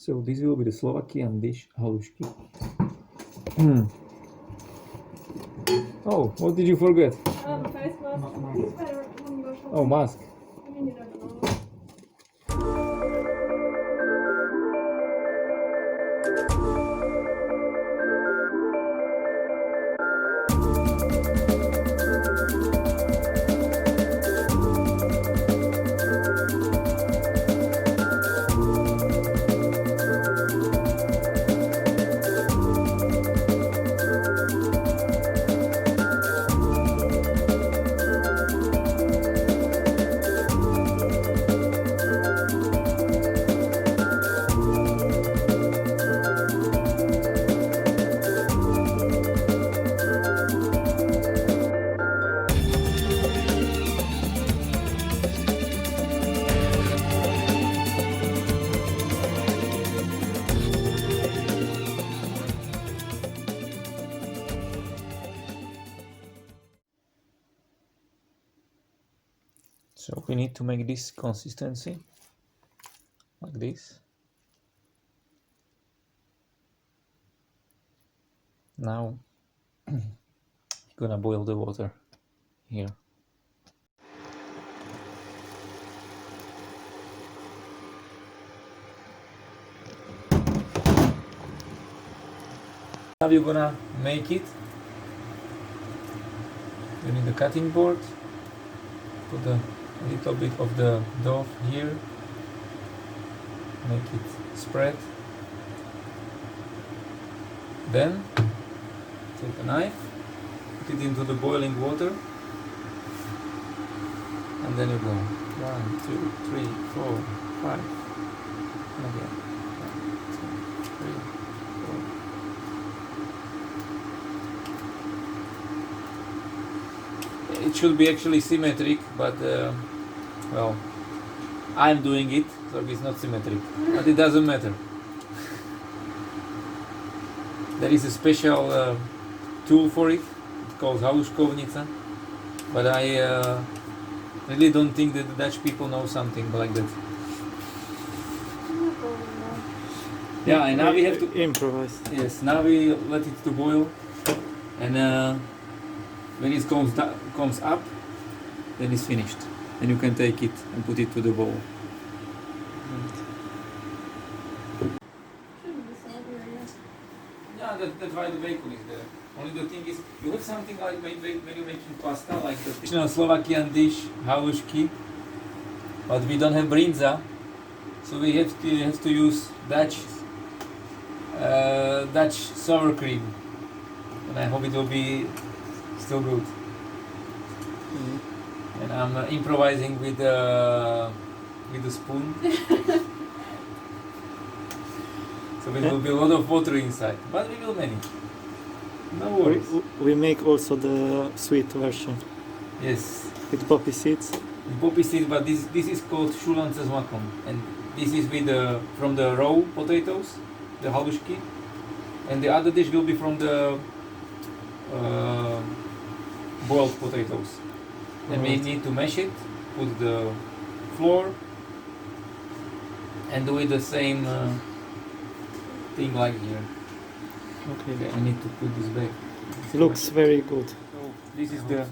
So this will be the Slovakian dish halušky. Oh, what did you forget? Face mask. Oh, mask. I mean, you never know. So we need to make this consistency like this. Now gonna boil the water here. Now you're gonna make it. You need a cutting board. Put a little bit of the dough here. Make it spread. Then take a knife, put it into the boiling water, and then you go 1, 2, 3, 4, 5, and again 1, 2, 3, 4. It should be actually symmetric, but well, I'm doing it, so it's not symmetric, but it doesn't matter. There is a special tool for it. It's called HALUŠkovnica, but I really don't think that the Dutch people know something like that. Yeah, and now we have to improvise. Yes, now we let it to boil, and when it comes up, then it's finished. Then you can take it and put it to the bowl. Yeah, that's why the bacon is there. Only the thing is, you have something like when you're making pasta, like the traditional Slovakian dish, halušky, but we don't have brinza, so we have to use Dutch sour cream, and I hope it will be still good. And I'm improvising with the spoon. So there will be a lot of water inside, but we will manage. No worries. We make also the sweet version. Yes. With poppy seeds. Poppy seeds, but this is called šulance s makom, and this is with from the raw potatoes, the halušky, and the other dish will be from the boiled potatoes. Then we need to mash it, put the flour, and do it the same thing like here. Okay. I need to put this back. Looks very good. So this is the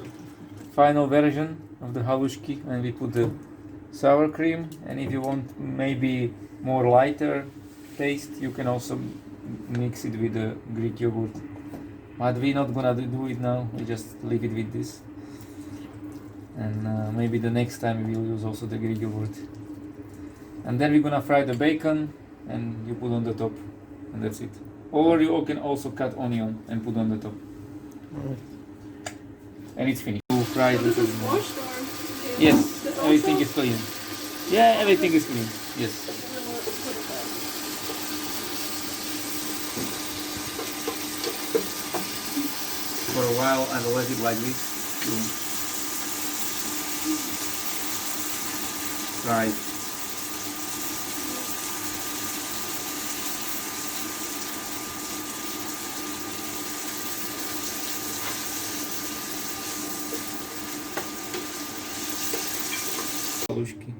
final version of the halušky, and we put the sour cream, and if you want maybe more lighter taste, you can also mix it with the Greek yogurt. But we're not gonna do it now, we just leave it with this. And maybe the next time we will use also the Greek yogurt. And then we're gonna fry the bacon, and you put on the top, and that's it. Or you can also cut onion and put on the top. Alright. And it's finished. To fry So this this is as washed or? Yes, This everything also? is clean. Yeah, everything is clean. Yes. For a while I will let it like this to fry. Halušky.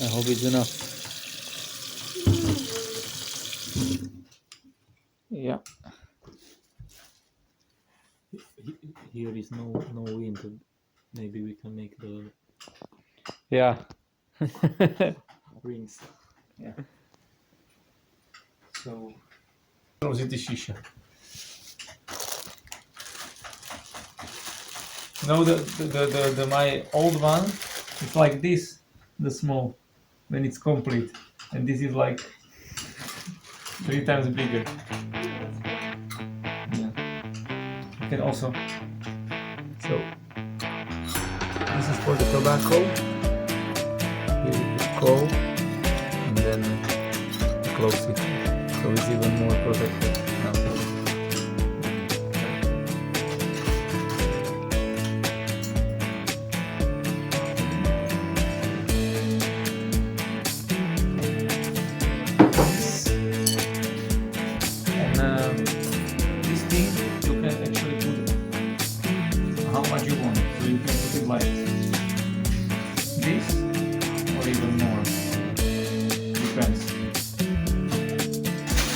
I hope it's enough. Yeah. Here is no wind. Maybe we can make the Yeah. rings. Yeah. So close it the shisha. No, the my old one, it's like this, the small, when it's complete, and this is like 3 times bigger. Yeah. You can also. So this is for the tobacco. Here you put coal, and then close it, so it's even more protected now. And this thing you can actually put how much you want, so you can put it like this or even more, depends.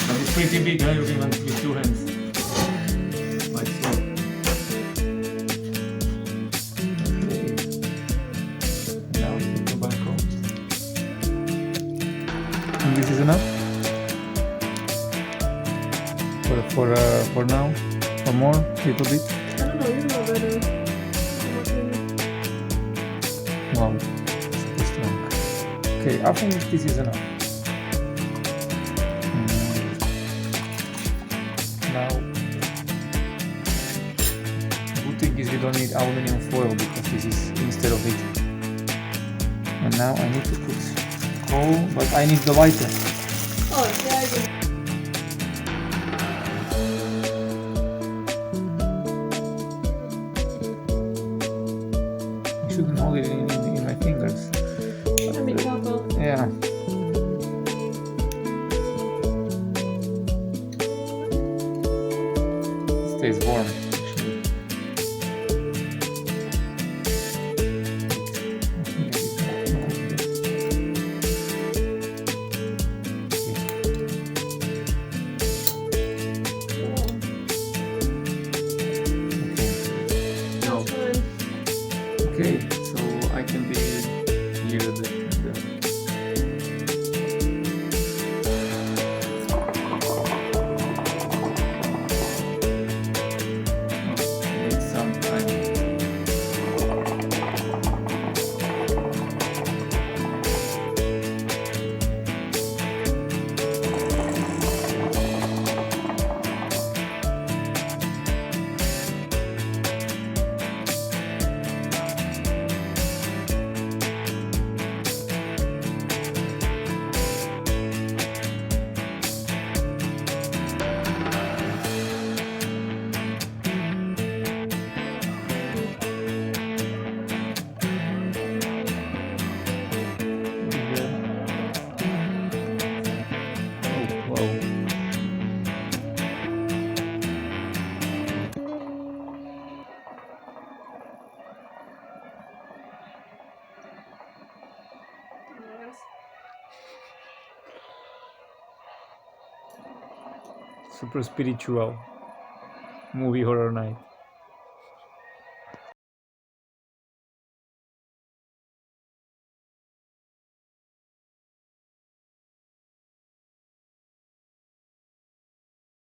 But it's pretty big, huh? You can even with 2 hands, like so. Okay. Now the tobacco, and this is enough for now, or more, little bit. I don't know, you know better. Wow, super strong. Okay, I think this is enough. Now, good thing is we don't need aluminum foil because this is instead of it. And now I need to put coal, but I need the lighter. Oh, yeah, I do. I shouldn't hold it in my fingers. Let me careful. Yeah. It stays warm. Actually. That's fine. Okay, so I can be here the need some time. Oh, wow. Yes. Super spiritual movie horror night.